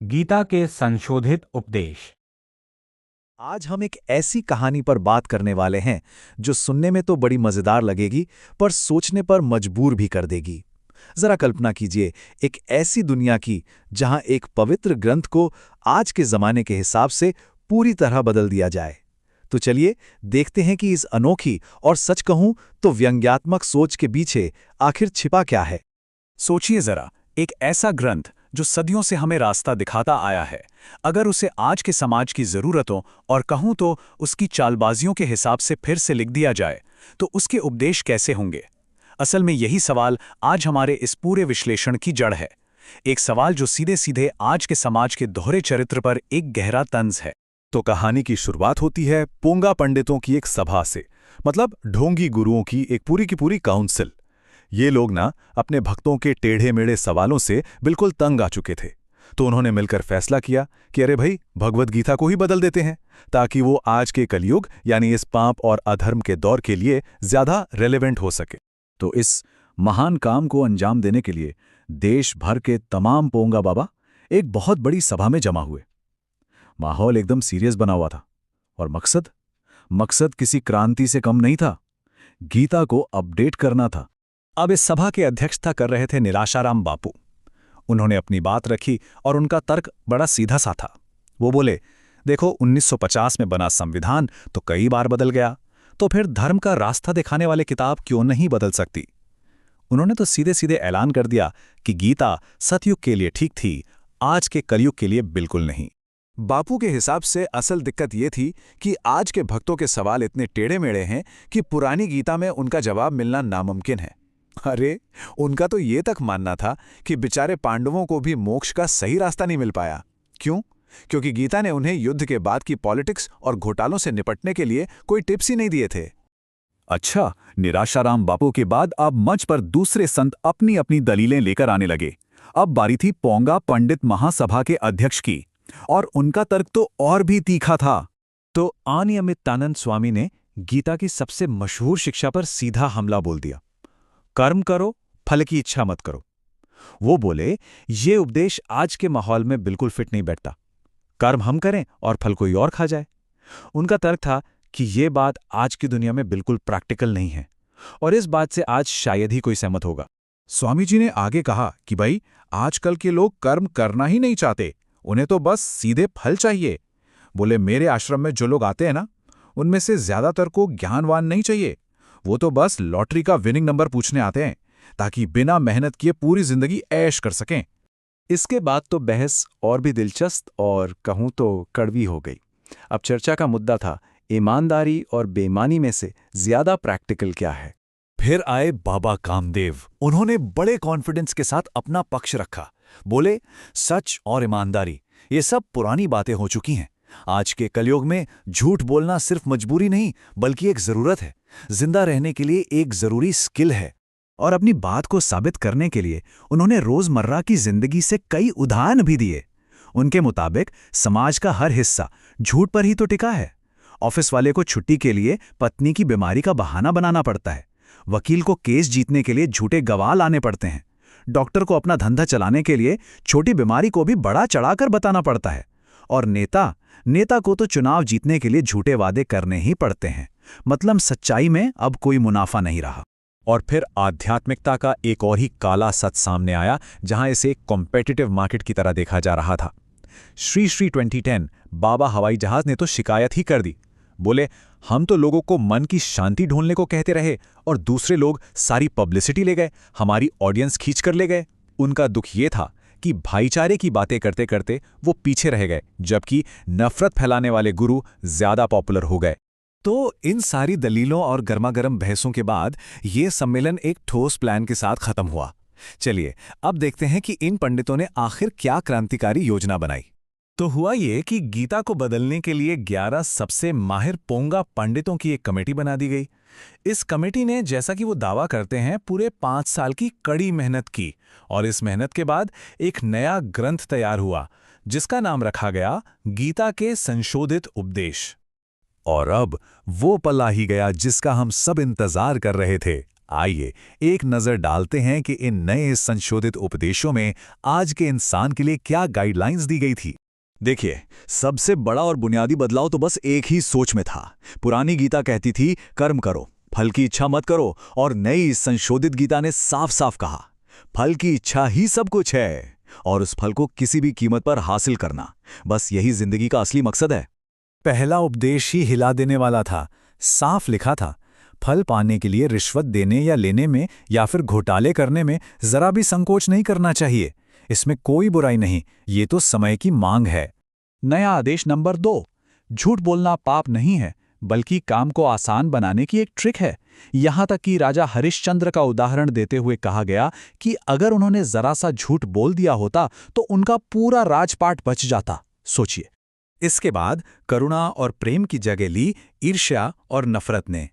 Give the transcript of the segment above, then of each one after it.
गीता के संशोधित उपदेश। आज हम एक ऐसी कहानी पर बात करने वाले हैं जो सुनने में तो बड़ी मजेदार लगेगी, पर सोचने पर मजबूर भी कर देगी। जरा कल्पना कीजिए, एक ऐसी दुनिया की जहां एक पवित्र ग्रंथ को आज के जमाने के हिसाब से पूरी तरह बदल दिया जाए। तो चलिए देखते हैं कि इस अनोखी और सच कहूं तो व्यंग्यात्मक सोच के पीछे आखिर छिपा क्या है। सोचिए जरा, एक ऐसा ग्रंथ जो सदियों से हमें रास्ता दिखाता आया है, अगर उसे आज के समाज की ज़रूरतों और कहूँ तो उसकी चालबाजियों के हिसाब से फिर से लिख दिया जाए, तो उसके उपदेश कैसे होंगे? असल में यही सवाल आज हमारे इस पूरे विश्लेषण की जड़ है। एक सवाल जो सीधे सीधे आज के समाज के दोहरे चरित्र पर एक गहरा तंज है। तो कहानी की शुरुआत होती है पोंगा पंडितों की एक सभा से, मतलब ढोंगी गुरुओं की एक पूरी की पूरी काउंसिल। ये लोग ना अपने भक्तों के टेढ़े मेढ़े सवालों से बिल्कुल तंग आ चुके थे। तो उन्होंने मिलकर फैसला किया कि अरे भाई, भगवद गीता को ही बदल देते हैं, ताकि वो आज के कलयुग यानी इस पाप और अधर्म के दौर के लिए ज्यादा रेलेवेंट हो सके। तो इस महान काम को अंजाम देने के लिए देश भर के तमाम पोंगा बाबा एक बहुत बड़ी सभा में जमा हुए। माहौल एकदम सीरियस बना हुआ था, और मकसद मकसद किसी क्रांति से कम नहीं था, गीता को अपडेट करना था। अब इस सभा की अध्यक्षता कर रहे थे निराशाराम बापू। उन्होंने अपनी बात रखी और उनका तर्क बड़ा सीधा सा था। वो बोले, देखो, 1950 में बना संविधान तो कई बार बदल गया, तो फिर धर्म का रास्ता दिखाने वाले किताब क्यों नहीं बदल सकती? उन्होंने तो सीधे सीधे ऐलान कर दिया कि गीता सतयुग के लिए ठीक थी, आज के कलयुग के लिए बिल्कुल नहीं। बापू के हिसाब से असल दिक्कत ये थी कि आज के भक्तों के सवाल इतने टेढ़े मेढ़े हैं कि पुरानी गीता में उनका जवाब मिलना नामुमकिन है। अरे, उनका तो ये तक मानना था कि बेचारे पांडवों को भी मोक्ष का सही रास्ता नहीं मिल पाया। क्यों? क्योंकि गीता ने उन्हें युद्ध के बाद की पॉलिटिक्स और घोटालों से निपटने के लिए कोई टिप्स ही नहीं दिए थे। अच्छा, निराशाराम बापू के बाद अब मंच पर दूसरे संत अपनी अपनी दलीलें लेकर आने लगे। अब बारी थी पोंगा पंडित महासभा के अध्यक्ष की, और उनका तर्क तो और भी तीखा था। तो अनियमितानंद स्वामी ने गीता की सबसे मशहूर शिक्षा पर सीधा हमला बोल दिया, कर्म करो, फल की इच्छा मत करो। वो बोले, ये उपदेश आज के माहौल में बिल्कुल फिट नहीं बैठता। कर्म हम करें और फल कोई और खा जाए। उनका तर्क था कि ये बात आज की दुनिया में बिल्कुल प्रैक्टिकल नहीं है, और इस बात से आज शायद ही कोई सहमत होगा। स्वामी जी ने आगे कहा कि भाई, आजकल के लोग कर्म करना ही नहीं चाहते, उन्हें तो बस सीधे फल चाहिए। बोले, मेरे आश्रम में जो लोग आते हैं ना, उनमें से ज्यादातर को ज्ञानवान नहीं चाहिए। वो तो बस लॉटरी का विनिंग नंबर पूछने आते हैं, ताकि बिना मेहनत किए पूरी जिंदगी ऐश कर सकें। इसके बाद तो बहस और भी दिलचस्प और कहूं तो कड़वी हो गई। अब चर्चा का मुद्दा था, ईमानदारी और बेईमानी में से ज्यादा प्रैक्टिकल क्या है? फिर आए बाबा कामदेव। उन्होंने बड़े कॉन्फिडेंस के साथ अपना पक्ष रखा। बोले, सच और ईमानदारी ये सब पुरानी बातें हो चुकी हैं। आज के कलयुग में झूठ बोलना सिर्फ मजबूरी नहीं, बल्कि एक जरूरत है। जिंदा रहने के लिए एक जरूरी स्किल है। और अपनी बात को साबित करने के लिए उन्होंने रोजमर्रा की जिंदगी से कई उदाहरण भी दिए। उनके मुताबिक समाज का हर हिस्सा झूठ पर ही तो टिका है। ऑफिस वाले को छुट्टी के लिए पत्नी की बीमारी का बहाना बनाना पड़ता है। वकील को केस जीतने के लिए झूठे गवाह लाने पड़ते हैं। डॉक्टर को अपना धंधा चलाने के लिए छोटी बीमारी को भी बड़ा चढ़ाकर बताना पड़ता है। और नेता को तो चुनाव जीतने के लिए झूठे वादे करने ही पड़ते हैं। मतलब सच्चाई में अब कोई मुनाफा नहीं रहा। और फिर आध्यात्मिकता का एक और ही काला सच सामने आया, जहां इसे एक कॉम्पिटिटिव मार्केट की तरह देखा जा रहा था। श्री 2010 बाबा हवाई जहाज ने तो शिकायत ही कर दी। बोले, हम तो लोगों को मन की शांति ढूंढने को कहते रहे, और दूसरे लोग सारी पब्लिसिटी ले गए, हमारी ऑडियंस खींच कर ले गए। उनका दुख ये था कि भाईचारे की बातें करते करते वो पीछे रह गए, जबकि नफरत फैलाने वाले गुरु ज्यादा पॉपुलर हो गए। तो इन सारी दलीलों और गर्मागर्म बहसों के बाद ये सम्मेलन एक ठोस प्लान के साथ खत्म हुआ। चलिए अब देखते हैं कि इन पंडितों ने आखिर क्या क्रांतिकारी योजना बनाई। तो हुआ ये कि गीता को बदलने के लिए 11 सबसे माहिर पोंगा पंडितों की एक कमेटी बना दी गई। इस कमेटी ने, जैसा कि वो दावा करते हैं, पूरे 5 साल की कड़ी मेहनत की, और इस मेहनत के बाद एक नया ग्रंथ तैयार हुआ, जिसका नाम रखा गया गीता के संशोधित उपदेश। और अब वो पल आ ही गया जिसका हम सब इंतजार कर रहे थे। आइए एक नज़र डालते हैं कि इन नए संशोधित उपदेशों में आज के इंसान के लिए क्या गाइडलाइंस दी गई थी। देखिए, सबसे बड़ा और बुनियादी बदलाव तो बस एक ही सोच में था। पुरानी गीता कहती थी कर्म करो, फल की इच्छा मत करो, और नई संशोधित गीता ने साफ साफ कहा फल की इच्छा ही सब कुछ है, और उस फल को किसी भी कीमत पर हासिल करना, बस यही जिंदगी का असली मकसद है। पहला उपदेश ही हिला देने वाला था। साफ लिखा था, फल पाने के लिए रिश्वत देने या लेने में या फिर घोटाले करने में जरा भी संकोच नहीं करना चाहिए। इसमें कोई बुराई नहीं, ये तो समय की मांग है। नया आदेश नंबर 2, झूठ बोलना पाप नहीं है, बल्कि काम को आसान बनाने की एक ट्रिक है। यहां तक कि राजा हरिश्चंद्र का उदाहरण देते हुए कहा गया कि अगर उन्होंने जरा सा झूठ बोल दिया होता तो उनका पूरा राजपाट बच जाता। सोचिए। इसके बाद करुणा और प्रेम की जगह ली ईर्ष्या और नफरत ने।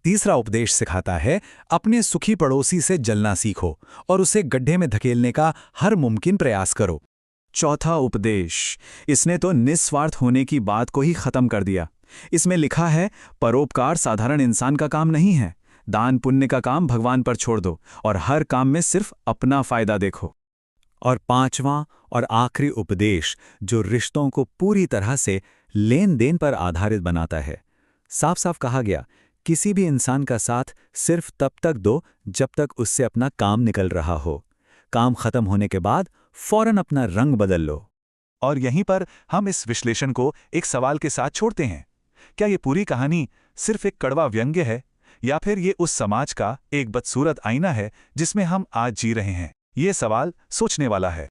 तीसरा उपदेश सिखाता है अपने सुखी पड़ोसी से जलना सीखो और उसे गड्ढे में धकेलने का हर मुमकिन प्रयास करो। चौथा उपदेश, इसने तो निस्वार्थ होने की बात को ही खत्म कर दिया। इसमें लिखा है परोपकार साधारण इंसान का काम नहीं है, दान पुण्य का काम भगवान पर छोड़ दो और हर काम में सिर्फ अपना फायदा देखो। और पांचवां और आखिरी उपदेश जो रिश्तों को पूरी तरह से लेन देन पर आधारित बनाता है। साफ साफ कहा गया, किसी भी इंसान का साथ सिर्फ तब तक दो जब तक उससे अपना काम निकल रहा हो। काम खत्म होने के बाद फौरन अपना रंग बदल लो। और यहीं पर हम इस विश्लेषण को एक सवाल के साथ छोड़ते हैं। क्या ये पूरी कहानी सिर्फ एक कड़वा व्यंग्य है, या फिर ये उस समाज का एक बदसूरत आईना है जिसमें हम आज जी रहे हैं? ये सवाल सोचने वाला है।